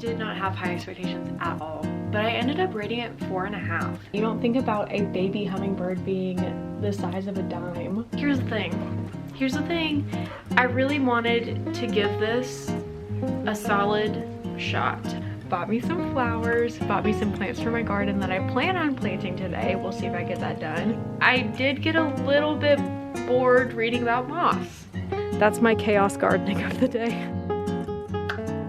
did not have high expectations at all, but I ended up rating it 4.5. You don't think about a baby hummingbird being the size of a dime. Here's the thing. I really wanted to give this a solid shot. Bought me some flowers, bought me some plants for my garden that I plan on planting today. We'll see if I get that done. I did get a little bit bored reading about moss. That's my chaos gardening of the day.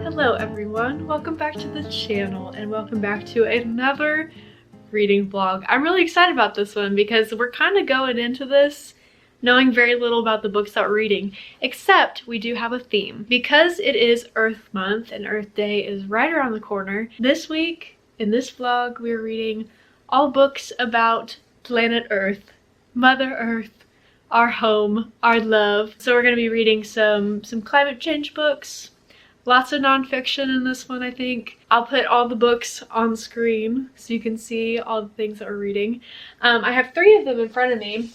Hello everyone, welcome back to the channel and welcome back to another reading vlog. I'm really excited about this one because we're kind of going into this knowing very little about the books that we're reading, except we do have a theme. Because it is Earth Month and Earth Day is right around the corner, this week in this vlog we're reading all books about planet Earth, Mother Earth, our home, our love. So we're going to be reading some climate change books, lots of nonfiction in this one, I think. I'll put all the books on screen so you can see all the things that we're reading. I have 3 of them in front of me.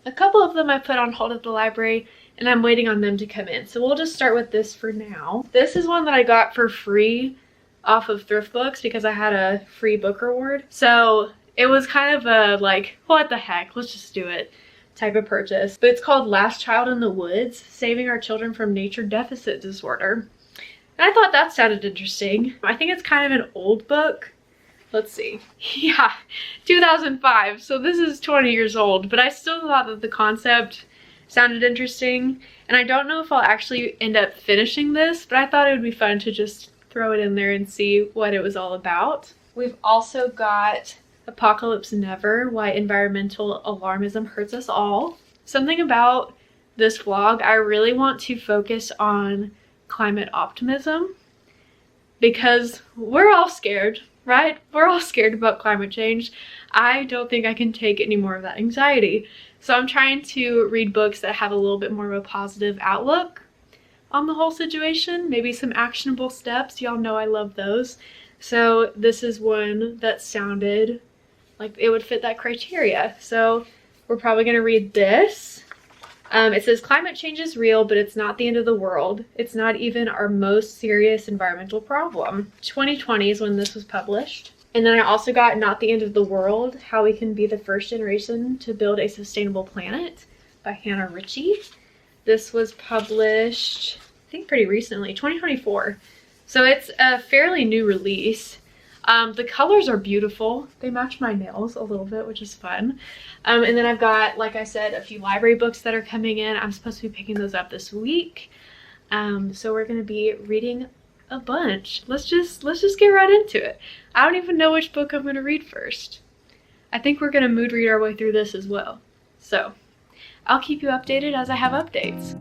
A couple of them I put on hold at the library and I'm waiting on them to come in. So we'll just start with this for now. This is one that I got for free off of Thrift Books because I had a free book reward. So it was kind of a like, what the heck, let's just do it type of purchase. But it's called Last Child in the Woods, Saving Our Children from Nature Deficit Disorder. And I thought that sounded interesting. I think it's kind of an old book. Let's see. Yeah, 2005. So this is 20 years old, but I still thought that the concept sounded interesting. And I don't know if I'll actually end up finishing this, but I thought it would be fun to just throw it in there and see what it was all about. We've also got Apocalypse Never, Why Environmental Alarmism Hurts Us All. Something about this vlog, I really want to focus on climate optimism because we're all scared. Right? We're all scared about climate change. I don't think I can take any more of that anxiety. So I'm trying to read books that have a little bit more of a positive outlook on the whole situation. Maybe some actionable steps. Y'all know I love those. So this is one that sounded like it would fit that criteria. So we're probably going to read this. It says climate change is real, but it's not the end of the world. It's not even our most serious environmental problem. 2020 is when this was published. And then I also got Not the End of the World, How We Can Be the First Generation to Build a Sustainable Planet by Hannah Ritchie. This was published, I think pretty recently, 2024. So it's a fairly new release. The colors are beautiful. They match my nails a little bit, which is fun. And then I've got, like I said, a few library books that are coming in. I'm supposed to be picking those up this week. So we're going to be reading a bunch. Let's just get right into it. I don't even know which book I'm going to read first. I think we're going to mood read our way through this as well. So I'll keep you updated as I have updates.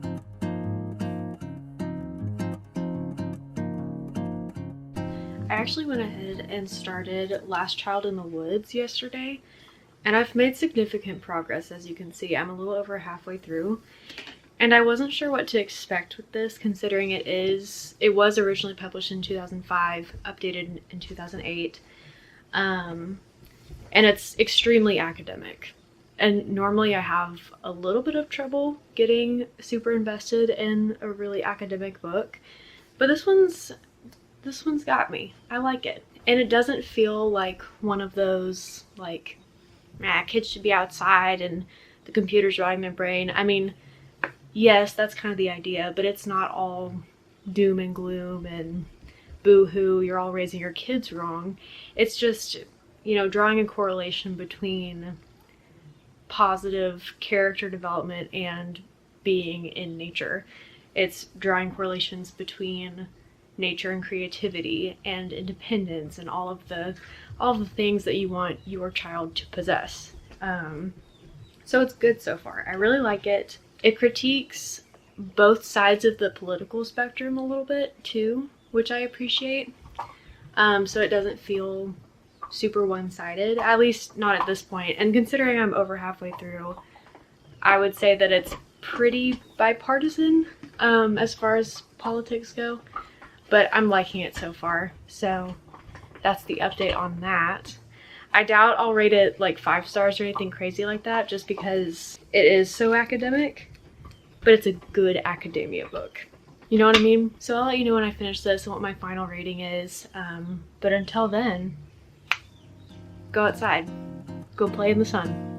I actually went ahead and started Last Child in the Woods yesterday, and I've made significant progress. As you can see, I'm a little over halfway through, and I wasn't sure what to expect with this, considering it was originally published in 2005, updated in 2008, and it's extremely academic. And normally I have a little bit of trouble getting super invested in a really academic book, but this one's got me. I like it. And it doesn't feel like one of those, like, kids should be outside and the computer's drawing their brain. I mean, yes, that's kind of the idea, but it's not all doom and gloom and boo-hoo, you're all raising your kids wrong. It's just, you know, drawing a correlation between positive character development and being in nature. It's drawing correlations between nature and creativity and independence and all of the things that you want your child to possess. So it's good so far. I really like it. It critiques both sides of the political spectrum a little bit too, which I appreciate. So it doesn't feel super one-sided, at least not at this point. And considering I'm over halfway through, I would say that it's pretty bipartisan as far as politics go. But I'm liking it so far, so that's the update on that. I doubt I'll rate it like 5 stars or anything crazy like that, just because it is so academic, but it's a good academia book. You know what I mean? So I'll let you know when I finish this and what my final rating is. But until then, go outside. Go play in the sun.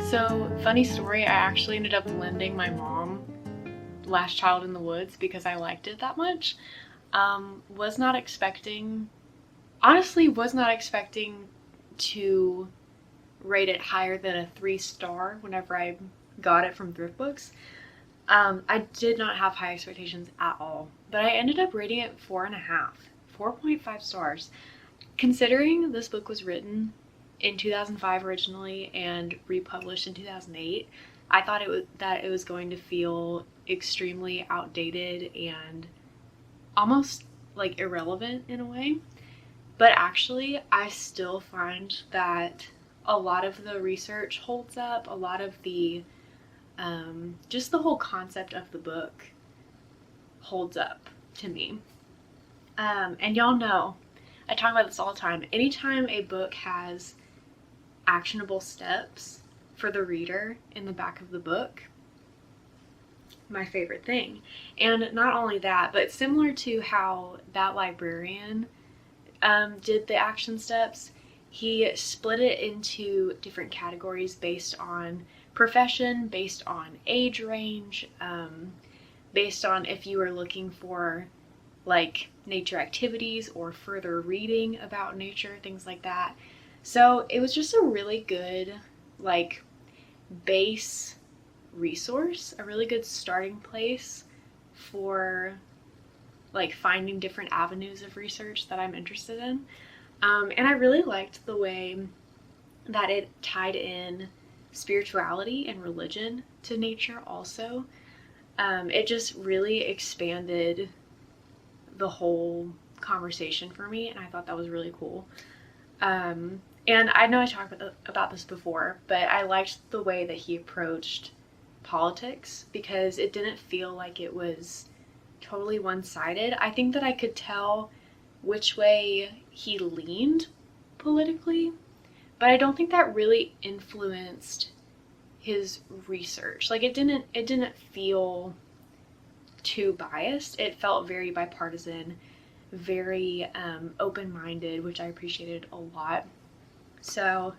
So, funny story, I actually ended up lending my mom Last Child in the Woods because I liked it that much. Was not expecting to rate it higher than a 3-star whenever I got it from Thrift Books. I did not have high expectations at all, but I ended up rating it 4.5 stars. Considering this book was written in 2005 originally and republished in 2008, I thought it was going to feel extremely outdated and almost like irrelevant in a way. But actually, I still find that a lot of the research holds up, a lot of the just the whole concept of the book holds up to me. And y'all know, I talk about this all the time. Anytime a book has actionable steps for the reader in the back of the book, my favorite thing. And not only that, but similar to how that librarian did the action steps, he split it into different categories based on profession, based on age range, based on if you were looking for like nature activities or further reading about nature, things like that. So it was just a really good like base resource, a really good starting place for like finding different avenues of research that I'm interested in. And I really liked the way that it tied in spirituality and religion to nature also. It just really expanded the whole conversation for me, and I thought that was really cool. And I know I talked about this before, but I liked the way that he approached politics because it didn't feel like it was totally one-sided. I think that I could tell which way he leaned politically, but I don't think that really influenced his research. Like it didn't feel too biased. It felt very bipartisan, very open-minded, which I appreciated a lot. So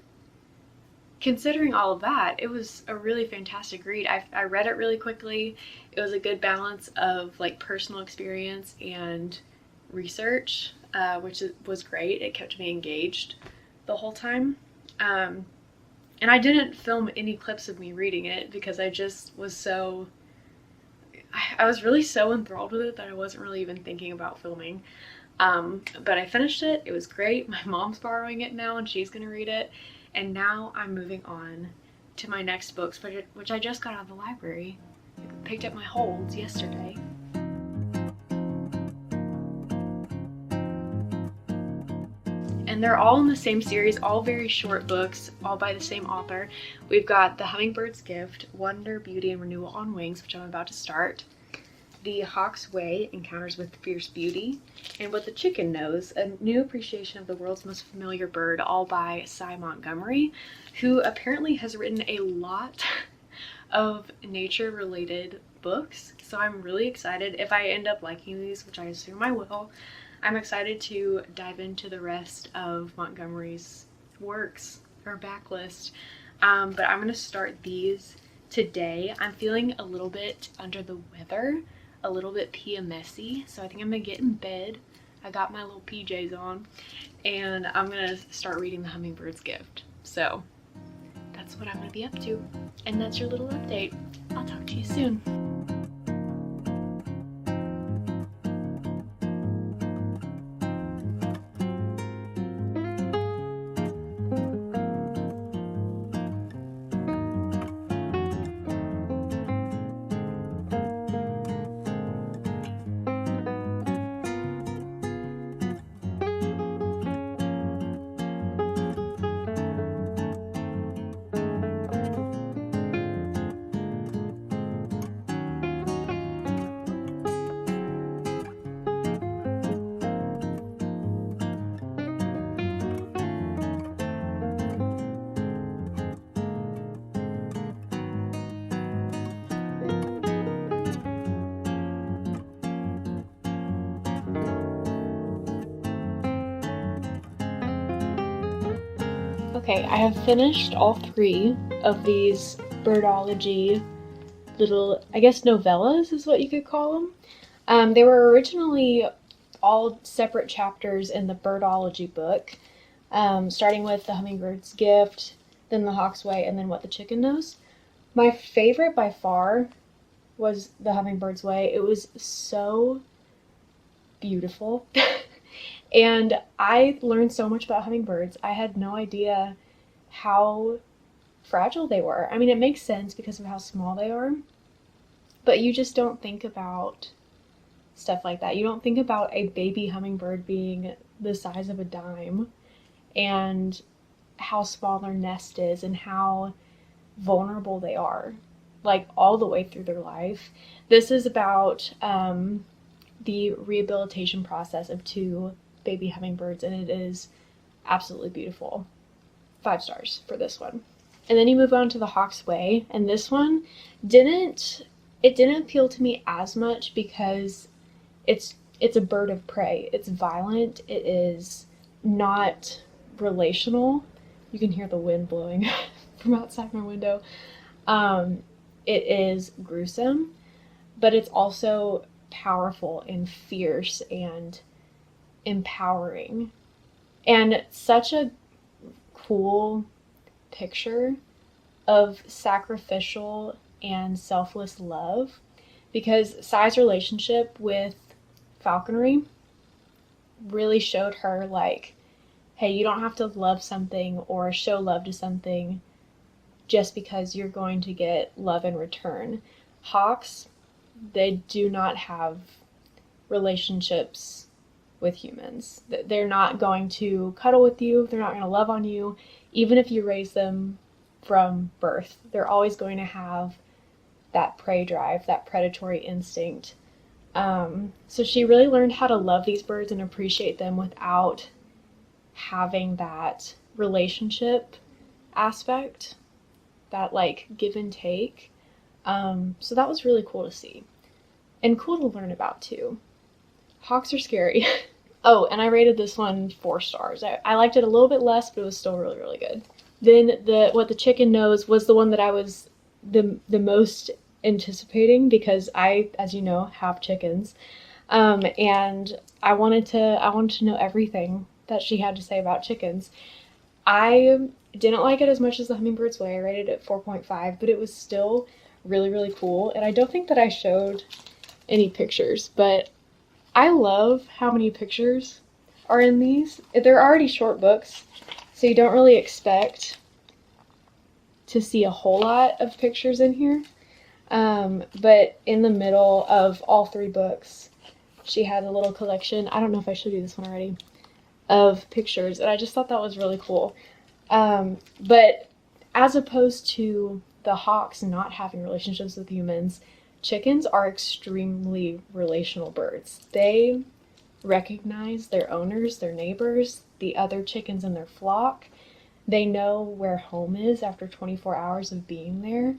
considering all of that, it was a really fantastic read. I read it really quickly. It was a good balance of like personal experience and research, which was great. It kept me engaged the whole time. And I didn't film any clips of me reading it because I just was I was really so enthralled with it that I wasn't really even thinking about filming. But I finished it. It was great. My mom's borrowing it now and she's gonna read it. And now I'm moving on to my next books, which I just got out of the library. I picked up my holds yesterday. And they're all in the same series, all very short books, all by the same author. We've got The Hummingbird's Gift, Wonder, Beauty, and Renewal on Wings, which I'm about to start. The Hawk's Way, Encounters with Fierce Beauty, and What the Chicken Knows, a new appreciation of the world's most familiar bird, all by Sy Montgomery, who apparently has written a lot of nature-related books. So I'm really excited. If I end up liking these, which I assume I will, I'm excited to dive into the rest of Montgomery's works, or backlist. But I'm going to start these today. I'm feeling a little bit under the weather, a little bit PMS-y, so I think I'm gonna get in bed. I got my little PJs on, and I'm gonna start reading The Hummingbird's Gift. So that's what I'm gonna be up to, and that's your little update. I'll talk to you soon. Okay, I have finished all 3 of these Birdology little, I guess novellas is what you could call them. They were originally all separate chapters in the Birdology book, starting with The Hummingbird's Gift, then The Hawk's Way, and then What the Chicken Knows. My favorite by far was The Hummingbird's Way. It was so beautiful. And I learned so much about hummingbirds. I had no idea how fragile they were. I mean, it makes sense because of how small they are, but you just don't think about stuff like that. You don't think about a baby hummingbird being the size of a dime and how small their nest is and how vulnerable they are, like all the way through their life. This is about the rehabilitation process of 2 baby hummingbirds, and it is absolutely beautiful. 5 stars for this one. And then you move on to The Hawk's Way, and this one didn't appeal to me as much because it's a bird of prey. It's violent. It is not relational. You can hear the wind blowing from outside my window. It is gruesome, but it's also powerful and fierce and empowering, and such a cool picture of sacrificial and selfless love, because Sai's relationship with falconry really showed her, like, hey, you don't have to love something or show love to something just because you're going to get love in return. Hawks, they do not have relationships with humans. They're not going to cuddle with you. They're not going to love on you, even if you raise them from birth. They're always going to have that prey drive, that predatory instinct. So she really learned how to love these birds and appreciate them without having that relationship aspect, that like give and take. So that was really cool to see and cool to learn about too. Hawks are scary. Oh, and I rated this one 4 stars. I liked it a little bit less, but it was still really, really good. Then What the Chicken Knows was the one that I was the most anticipating because I, as you know, have chickens. And I wanted to know everything that she had to say about chickens. I didn't like it as much as The Hummingbird's Way. I rated it 4.5, but it was still really, really cool. And I don't think that I showed any pictures, but I love how many pictures are in these. They're already short books, so you don't really expect to see a whole lot of pictures in here. But in the middle of all 3 books, she had a little collection, I don't know if I showed you this one already, of pictures, and I just thought that was really cool. But as opposed to the hawks not having relationships with humans, chickens are extremely relational birds. They recognize their owners, their neighbors, the other chickens in their flock. They know where home is after 24 hours of being there.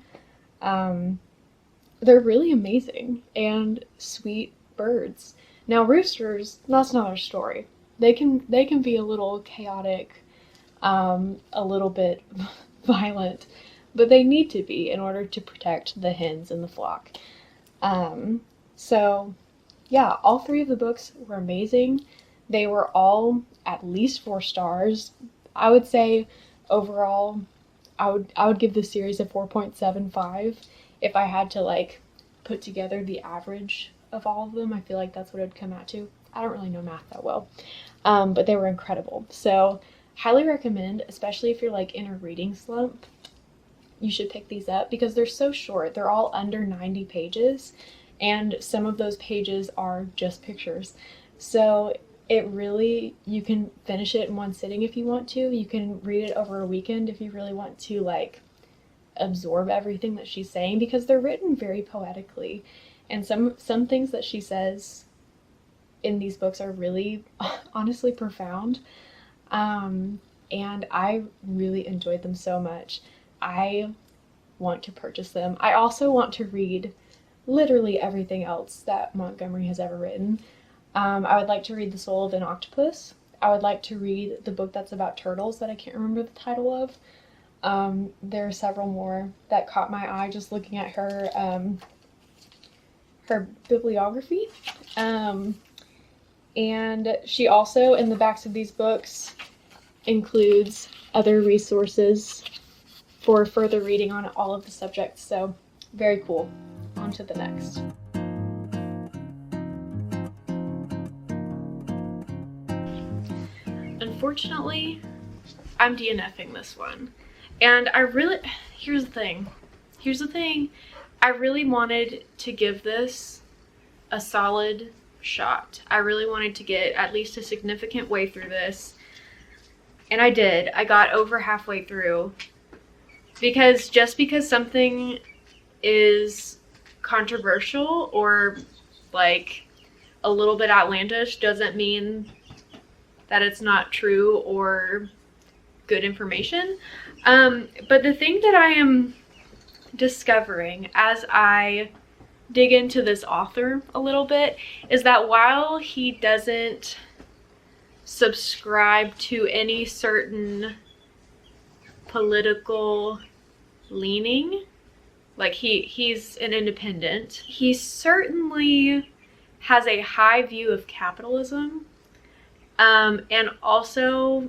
They're really amazing and sweet birds. Now roosters, that's another story. They can be a little chaotic, a little bit violent, but they need to be in order to protect the hens in the flock. So yeah, all 3 of the books were amazing. They were all at least 4 stars. I would say overall, I would give this series a 4.75 if I had to like put together the average of all of them. I feel like that's what it'd come out to. I don't really know math that well, but they were incredible. So highly recommend, especially if you're like in a reading slump. You should pick these up because they're so short. They're all under 90 pages, and some of those pages are just pictures. So it really, you can finish it in one sitting if you want to. You can read it over a weekend if you really want to like absorb everything that she's saying, because they're written very poetically, and some things that she says in these books are really honestly profound. And I really enjoyed them so much. I want to purchase them. I also want to read literally everything else that Montgomery has ever written. I would like to read The Soul of an Octopus. I would like to read the book that's about turtles that I can't remember the title of. There are several more that caught my eye just looking at her her bibliography. And she also, in the backs of these books, includes other resources for further reading on all of the subjects. So very cool. On to the next. Unfortunately, I'm DNFing this one. And here's the thing. I really wanted to give this a solid shot. I really wanted to get at least a significant way through this. And I did. I got over halfway through. Because just because something is controversial or like a little bit outlandish doesn't mean that it's not true or good information. But the thing that I am discovering as I dig into this author a little bit is that while he doesn't subscribe to any certain political leaning, like he's an independent, he certainly has a high view of capitalism, and also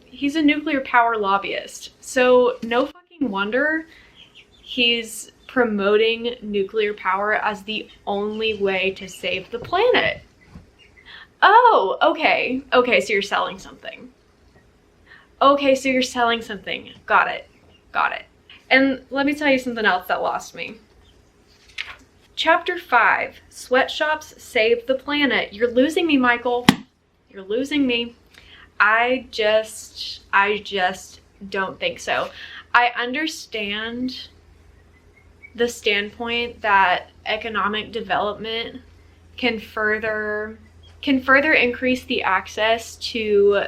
he's a nuclear power lobbyist. So no fucking wonder he's promoting nuclear power as the only way to save the planet. Oh, okay. Okay, so you're selling something. Got it. And let me tell you something else that lost me. Chapter 5, Sweatshops Save the Planet. You're losing me, Michael. You're losing me. I just don't think so. I understand the standpoint that economic development can further increase the access to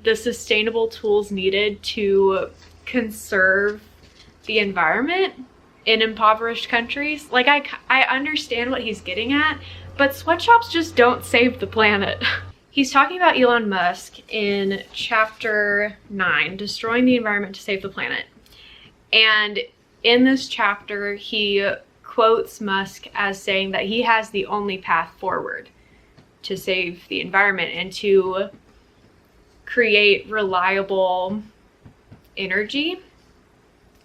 the sustainable tools needed to conserve the environment in impoverished countries. Like, I understand what he's getting at, but sweatshops just don't save the planet. He's talking about Elon Musk in chapter 9, Destroying the Environment to Save the Planet. And in this chapter, he quotes Musk as saying that he has the only path forward to save the environment and to create reliable energy,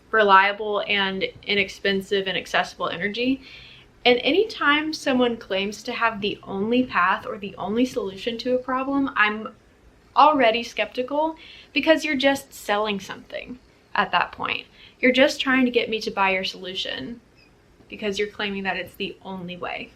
reliable and inexpensive and accessible energy. And anytime someone claims to have the only path or the only solution to a problem, I'm already skeptical, because you're just selling something at that point. You're just trying to get me to buy your solution because you're claiming that it's the only way.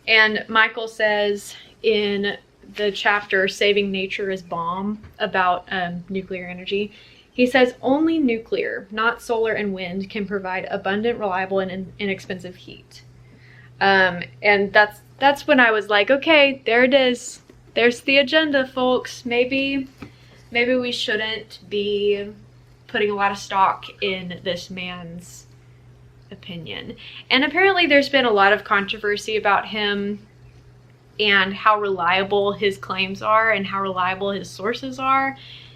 And Michael says in the chapter Saving Nature is Bomb about nuclear energy, he says only nuclear, not solar and wind, can provide abundant, reliable, and inexpensive heat. And that's when I was like, okay, there it is. There's the agenda, folks. Maybe we shouldn't be putting a lot of stock in this man's opinion. And apparently there's been a lot of controversy about him and how reliable his claims are and how reliable his sources are.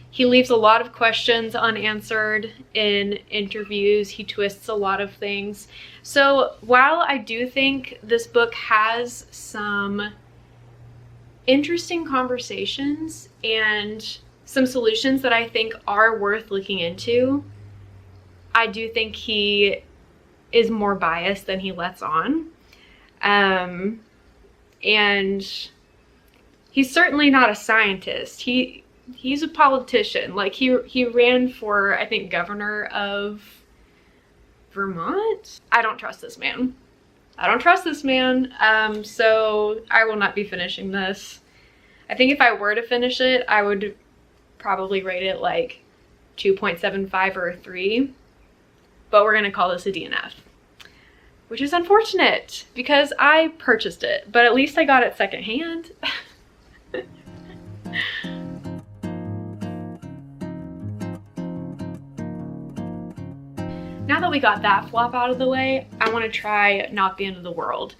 He leaves a lot of questions unanswered in interviews. He twists a lot of things. So while I do think this book has some interesting conversations and some solutions that I think are worth looking into, I do think he is more biased than he lets on. And he's certainly not a scientist. He's a politician. Like, he ran for, I think, governor of Vermont. I don't trust this man. So I will not be finishing this. I think if I were to finish it, I would probably rate it like 2.75 or a 3. But we're gonna call this a DNF. Which is unfortunate because I purchased it, but at least I got it secondhand. Now that we got that flop out of the way, I want to try Not the End of the World.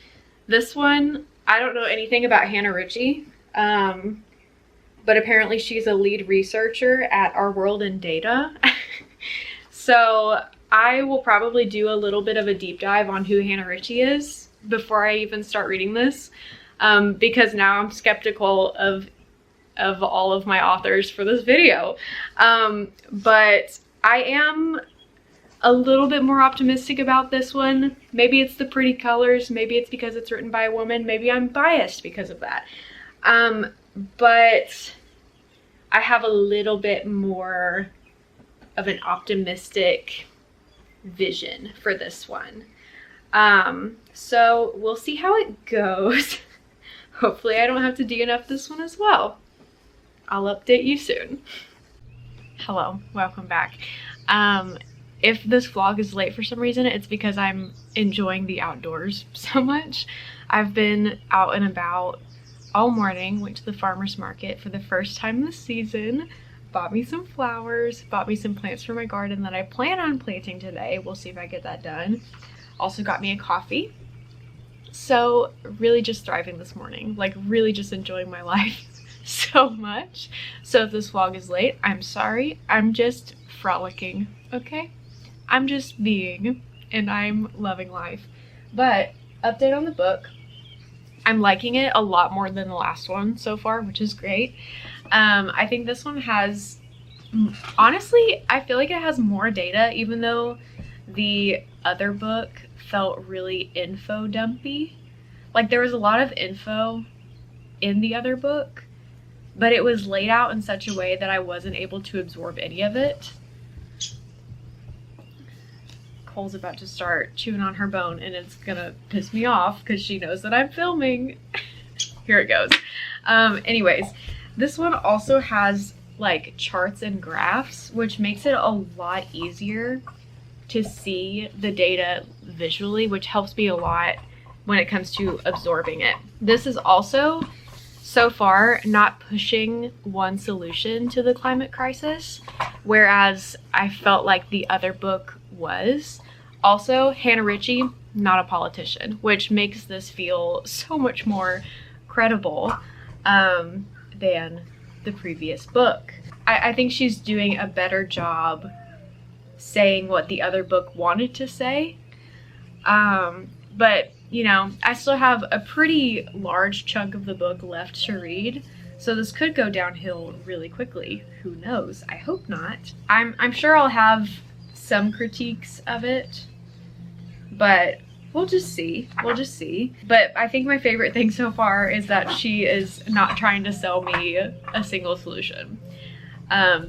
This one, I don't know anything about Hannah Ritchie. But apparently she's a lead researcher at Our World in Data. So I will probably do a little bit of a deep dive on who Hannah Ritchie is before I even start reading this, because now I'm skeptical of all of my authors for this video. But I am a little bit more optimistic about this one. Maybe it's the pretty colors, maybe it's because it's written by a woman, maybe I'm biased because of that. But I have a little bit more of an optimistic vision for this one. So we'll see how it goes. Hopefully I don't have to DNF this one as well. I'll update you soon. Hello, welcome back. If this vlog is late for some reason, it's because I'm enjoying the outdoors so much. I've been out and about all morning, went to the farmer's market for the first time this season, bought me some flowers, bought me some plants for my garden that I plan on planting today. We'll see if I get that done. Also got me a coffee. So really just thriving this morning, like really just enjoying my life so much. So if this vlog is late, I'm sorry. I'm just frolicking, okay? I'm just being, and I'm loving life. But update on the book. I'm liking it a lot more than the last one so far, which is great. I think this one has, honestly, I feel like it has more data, even though the other book felt really info dumpy. Like there was a lot of info in the other book, but it was laid out in such a way that I wasn't able to absorb any of it. Cole's about to start chewing on her bone and it's gonna piss me off because she knows that I'm filming. Here it goes. Anyways, this one also has like charts and graphs, which makes it a lot easier to see the data visually, which helps me a lot when it comes to absorbing it. This is also, so far, not pushing one solution to the climate crisis, whereas I felt like the other book was. Also, Hannah Ritchie, not a politician, which makes this feel so much more credible than the previous book. I think she's doing a better job saying what the other book wanted to say. But, you know, I still have a pretty large chunk of the book left to read, so this could go downhill really quickly. Who knows? I hope not. I'm sure I'll have some critiques of it, but we'll just see. We'll just see. But I think my favorite thing so far is that she is not trying to sell me a single solution,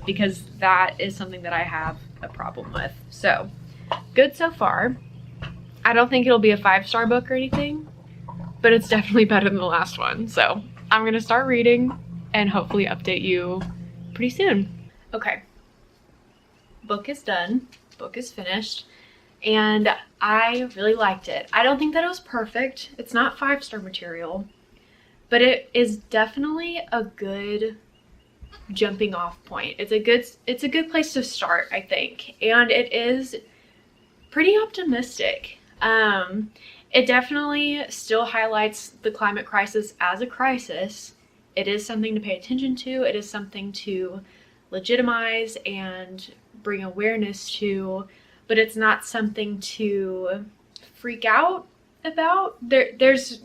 because that is something that I have a problem with. So good so far. I don't think it'll be a 5-star book or anything, but it's definitely better than the last one. So I'm gonna start reading and hopefully update you pretty soon. Okay, book is done. Book is finished, and I really liked it. I don't think that it was perfect. It's not 5-star material, but it is definitely a good jumping off point. It's a good place to start, I think, and it is pretty optimistic. It definitely still highlights the climate crisis as a crisis. It is something to pay attention to. It is something to legitimize and bring awareness to, but it's not something to freak out about. There's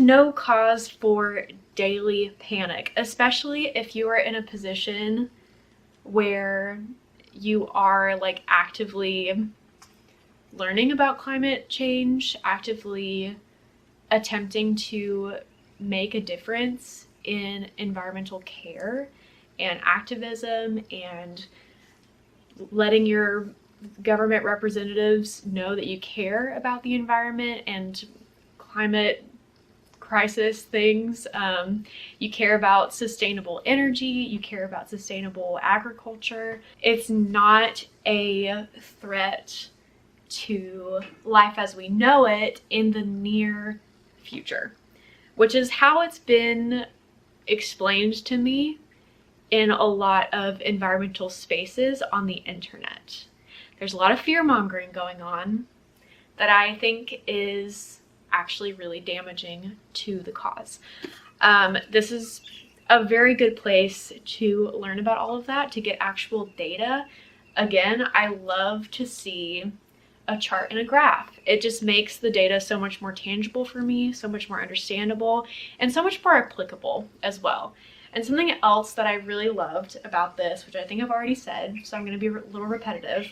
no cause for daily panic, especially if you are in a position where you are like actively learning about climate change, actively attempting to make a difference in environmental care and activism, and letting your government representatives know that you care about the environment and climate crisis things. You care about sustainable energy, you care about sustainable agriculture. It's not a threat to life as we know it in the near future, which is how it's been explained to me in a lot of environmental spaces on the internet. There's a lot of fear-mongering going on that I think is actually really damaging to the cause. This is a very good place to learn about all of that, to get actual data. Again, I love to see a chart and a graph. It just makes the data so much more tangible for me, so much more understandable, and so much more applicable as well. And something else that I really loved about this, which I think I've already said, so I'm going to be a little repetitive,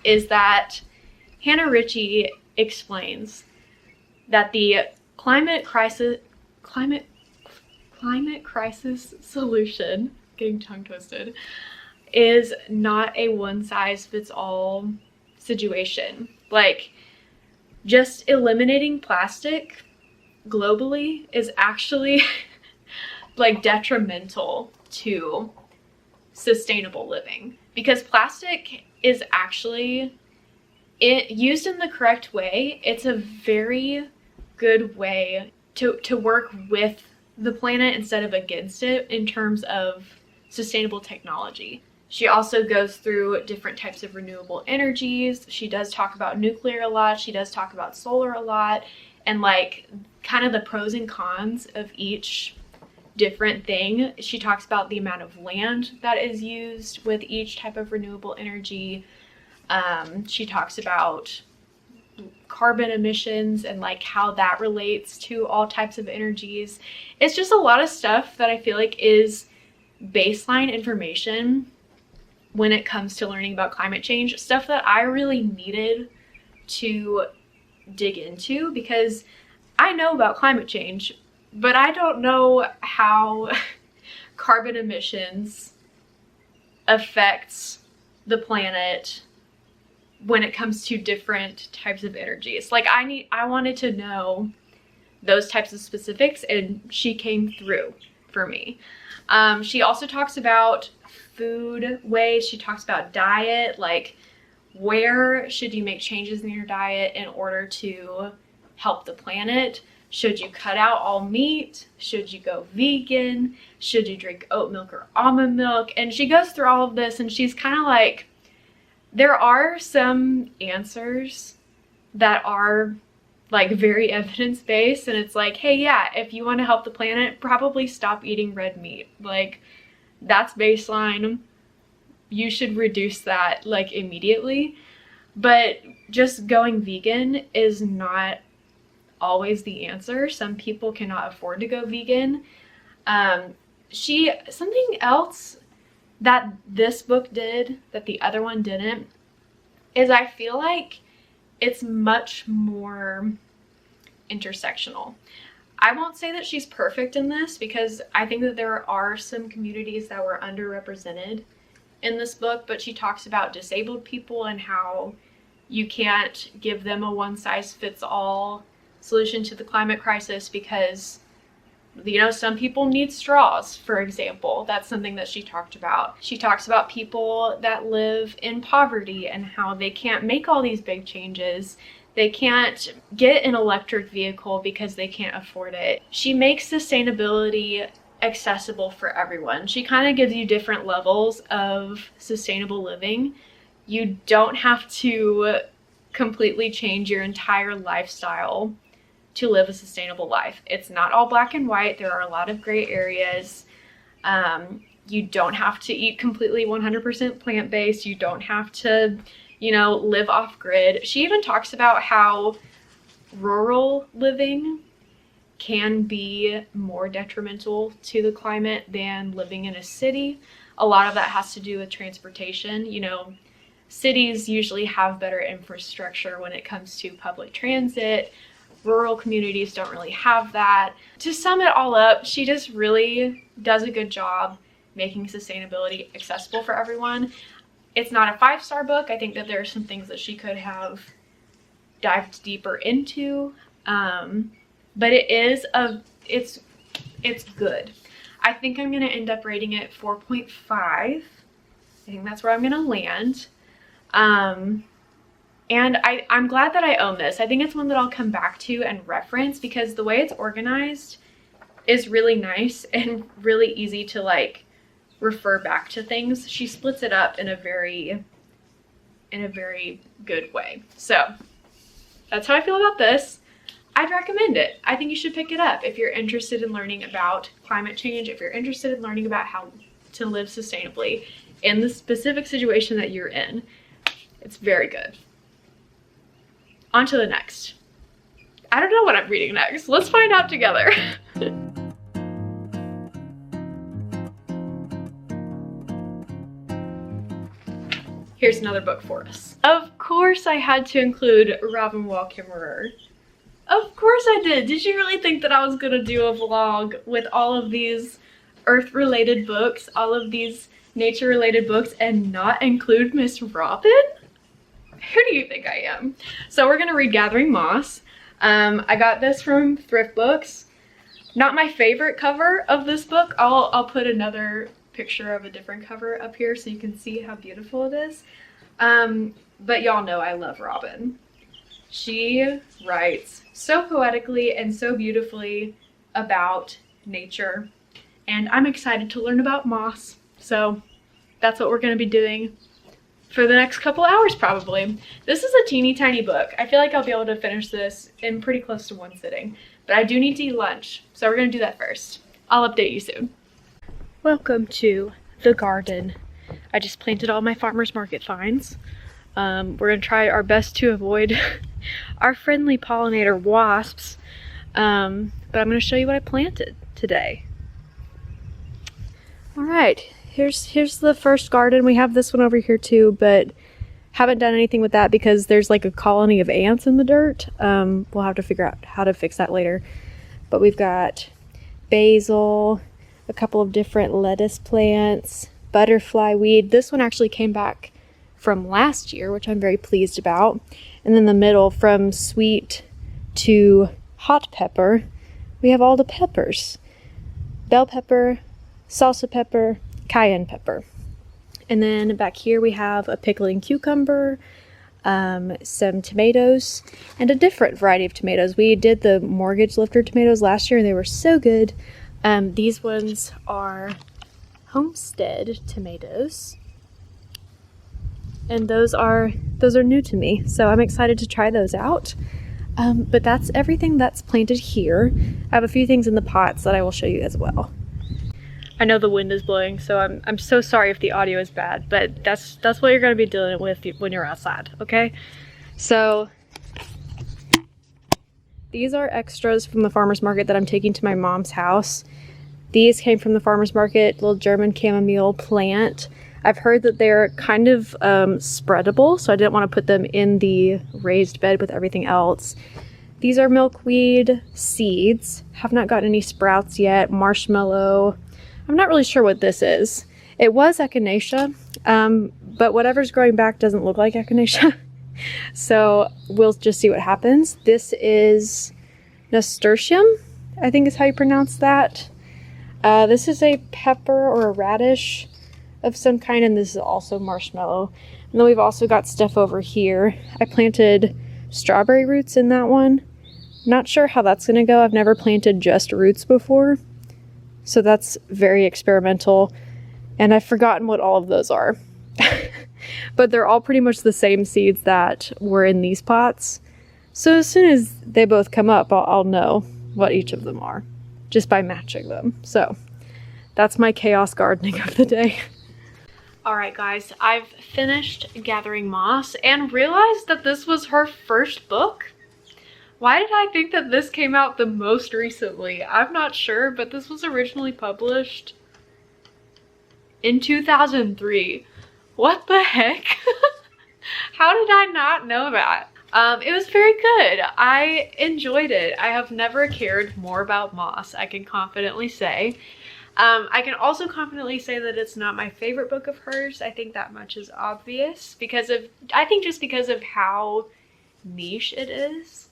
is that Hannah Ritchie explains that the climate crisis solution, getting tongue twisted, is not a one-size-fits-all situation. Like, just eliminating plastic globally is actually like detrimental to sustainable living, because plastic is actually, used in the correct way, it's a very good way to work with the planet instead of against it in terms of sustainable technology. She also goes through different types of renewable energies. She does talk about nuclear a lot. She does talk about solar a lot, and like kind of the pros and cons of each different thing. She talks about the amount of land that is used with each type of renewable energy. She talks about carbon emissions and like how that relates to all types of energies. It's just a lot of stuff that I feel like is baseline information when it comes to learning about climate change, stuff that I really needed to dig into, because I know about climate change, but I don't know how carbon emissions affects the planet when it comes to different types of energies. Like I wanted to know those types of specifics, and she came through for me. She also talks about food waste. She talks about diet, like where should you make changes in your diet in order to help the planet? Should you cut out all meat? Should you go vegan? Should you drink oat milk or almond milk? And she goes through all of this, and she's kind of like, there are some answers that are like very evidence-based, and it's like, hey, yeah, if you want to help the planet, probably stop eating red meat. Like, that's baseline. You should reduce that like immediately. But just going vegan is not always the answer. Some people cannot afford to go vegan. Something else that this book did that the other one didn't is I feel like it's much more intersectional. I won't say that she's perfect in this, because I think that there are some communities that were underrepresented in this book, but she talks about disabled people and how you can't give them a one-size-fits-all solution to the climate crisis, because some people need straws, for example. That's something that she talked about. She talks about people that live in poverty and how they can't make all these big changes. They can't get an electric vehicle because they can't afford it. She makes sustainability accessible for everyone. She kind of gives you different levels of sustainable living. You don't have to completely change your entire lifestyle to live a sustainable life. It's not all black and white. There are a lot of gray areas. You don't have to eat completely 100% plant-based. You don't have to, live off grid. She even talks about how rural living can be more detrimental to the climate than living in a city. A lot of that has to do with transportation. Cities usually have better infrastructure when it comes to public transit. Rural communities don't really have that. To sum it all up, she just really does a good job making sustainability accessible for everyone. It's not a 5-star book. I think that there are some things that she could have dived deeper into, but it's good. I think I'm gonna end up rating it 4.5. I think that's where I'm gonna land. And I'm glad that I own this. I think it's one that I'll come back to and reference, because the way it's organized is really nice and really easy to like refer back to things. She splits it up in a very good way. So that's how I feel about this. I'd recommend it. I think you should pick it up if you're interested in learning about climate change, if you're interested in learning about how to live sustainably in the specific situation that you're in. It's very good. On to the next. I don't know what I'm reading next. Let's find out together. Here's another book for us. Of course I had to include Robin Wall Kimmerer. Of course I did. Did you really think that I was gonna do a vlog with all of these earth-related books, all of these nature-related books, and not include Miss Robin? Who do you think I am? So we're gonna read Gathering Moss. I got this from Thrift Books. Not my favorite cover of this book. I'll put another picture of a different cover up here so you can see how beautiful it is. But y'all know I love Robin. She writes so poetically and so beautifully about nature, and I'm excited to learn about moss. So that's what we're going to be doing for the next couple hours probably. This is a teeny tiny book. I feel like I'll be able to finish this in pretty close to one sitting, but I do need to eat lunch, so we're going to do that first. I'll update you soon. Welcome to the garden. I just planted all my farmer's market finds. We're going to try our best to avoid our friendly pollinator wasps, but I'm going to show you what I planted today. All right, here's the first garden. We have this one over here too, but haven't done anything with that because there's like a colony of ants in the dirt. We'll have to figure out how to fix that later. But we've got basil, a couple of different lettuce plants, butterfly weed. This one actually came back from last year, which I'm very pleased about. And then the middle, from sweet to hot pepper, we have all the peppers. Bell pepper, salsa pepper, cayenne pepper. And then back here we have a pickling cucumber, some tomatoes, and a different variety of tomatoes. We did the mortgage lifter tomatoes last year and they were so good. These ones are Homestead tomatoes, and those are new to me, so I'm excited to try those out. But that's everything that's planted here. I have a few things in the pots that I will show you as well. I know the wind is blowing, so I'm so sorry if the audio is bad, but that's what you're going to be dealing with when you're outside, okay? So these are extras from the farmer's market that I'm taking to my mom's house. These came from the farmer's market, little German chamomile plant. I've heard that they're kind of spreadable, so I didn't want to put them in the raised bed with everything else. These are milkweed seeds. Have not gotten any sprouts yet. Marshmallow. I'm not really sure what this is. It was echinacea, but whatever's growing back doesn't look like echinacea. So we'll just see what happens. This is nasturtium, I think is how you pronounce that. This is a pepper or a radish of some kind, and this is also marshmallow. And then we've also got stuff over here. I planted strawberry roots in that one. Not sure how that's gonna go. I've never planted just roots before, so that's very experimental, and I've forgotten what all of those are. But they're all pretty much the same seeds that were in these pots. So as soon as they both come up, I'll know what each of them are just by matching them. So that's my chaos gardening of the day. All right, guys, I've finished Gathering Moss and realized that this was her first book. Why did I think that this came out the most recently? I'm not sure, but this was originally published in 2003. What the heck? How did I not know that? It was very good. I enjoyed it. I have never cared more about moss, I can confidently say. I can also confidently say that it's not my favorite book of hers. I think that much is obvious just because of how niche it is.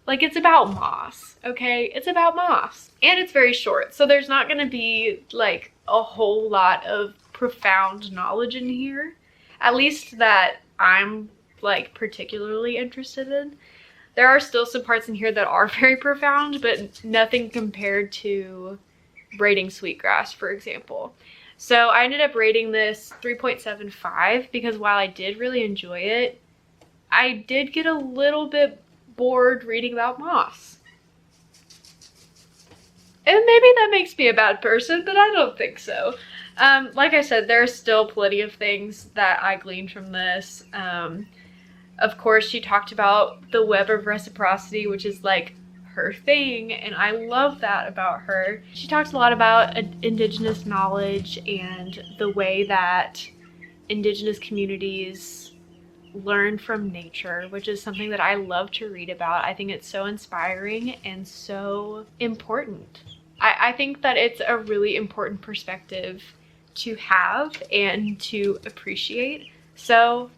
Like, it's about moss, okay? It's about moss. And it's very short, so there's not gonna be like a whole lot of profound knowledge in here. At least that I'm like particularly interested in. There are still some parts in here that are very profound, but nothing compared to Braiding Sweetgrass, for example. So I ended up rating this 3.75 because while I did really enjoy it, I did get a little bit bored reading about moss. And maybe that makes me a bad person, but I don't think so. Like I said, there are still plenty of things that I gleaned from this. Of course, she talked about the web of reciprocity, which is like her thing, and I love that about her. She talks a lot about Indigenous knowledge and the way that Indigenous communities learn from nature, which is something that I love to read about. I think it's so inspiring and so important. I think that it's a really important perspective to have and to appreciate. So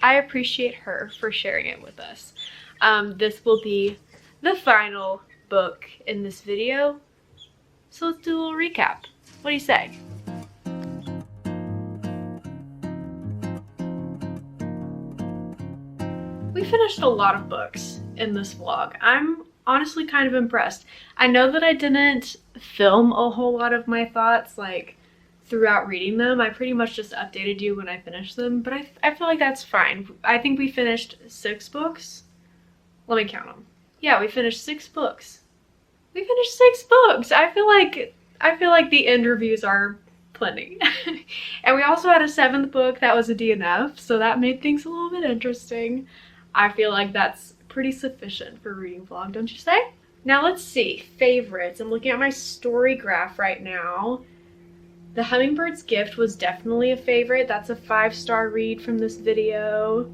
I appreciate her for sharing it with us. This will be the final book in this video. So let's do a little recap. What do you say? We finished a lot of books in this vlog. I'm honestly kind of impressed. I know that I didn't film a whole lot of my thoughts like throughout reading them. I pretty much just updated you when I finished them, but I feel like that's fine. I think we finished 6 books. Let me count them. Yeah, we finished 6 books. We finished 6 books! I feel like the end reviews are plenty. And we also had a 7th book that was a DNF, so that made things a little bit interesting. I feel like that's pretty sufficient for a reading vlog, don't you say? Now let's see, favorites. I'm looking at my story graph right now. The Hummingbird's Gift was definitely a favorite. That's a 5-star read from this video.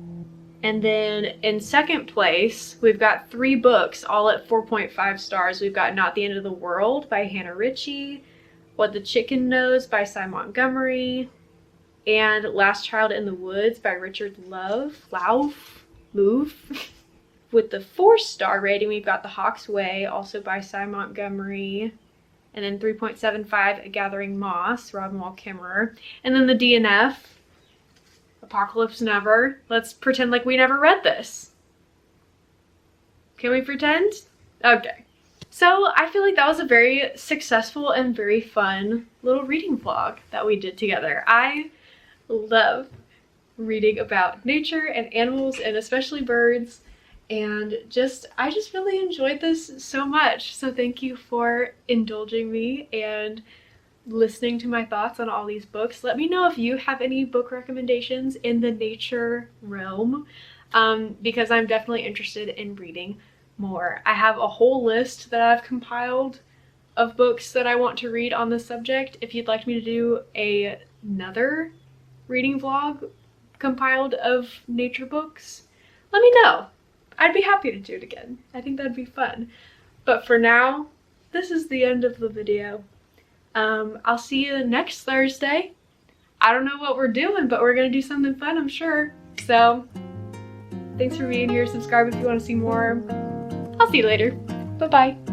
And then in second place, we've got 3 books, all at 4.5 stars. We've got Not the End of the World by Hannah Ritchie, What the Chicken Knows by Cy Montgomery, and Last Child in the Woods by Richard Louv. With the 4-star rating, we've got The Hawk's Way, also by Cy Montgomery, and then 3.75, A Gathering Moss, Robin Wall Kimmerer, and then the DNF, Apocalypse Never. Let's pretend like we never read this. Can we pretend? Okay. So I feel like that was a very successful and very fun little reading vlog that we did together. I love reading about nature and animals and especially birds, and I just really enjoyed this so much. So thank you for indulging me and listening to my thoughts on all these books. Let me know if you have any book recommendations in the nature realm, because I'm definitely interested in reading more. I have a whole list that I've compiled of books that I want to read on this subject. If you'd like me to do another reading vlog compiled of nature books, let me know. I'd be happy to do it again. I think that'd be fun. But for now, this is the end of the video. I'll see you next Thursday. I don't know what we're doing, but we're gonna do something fun, I'm sure. So, thanks for being here. Subscribe if you want to see more. I'll see you later. Bye-bye.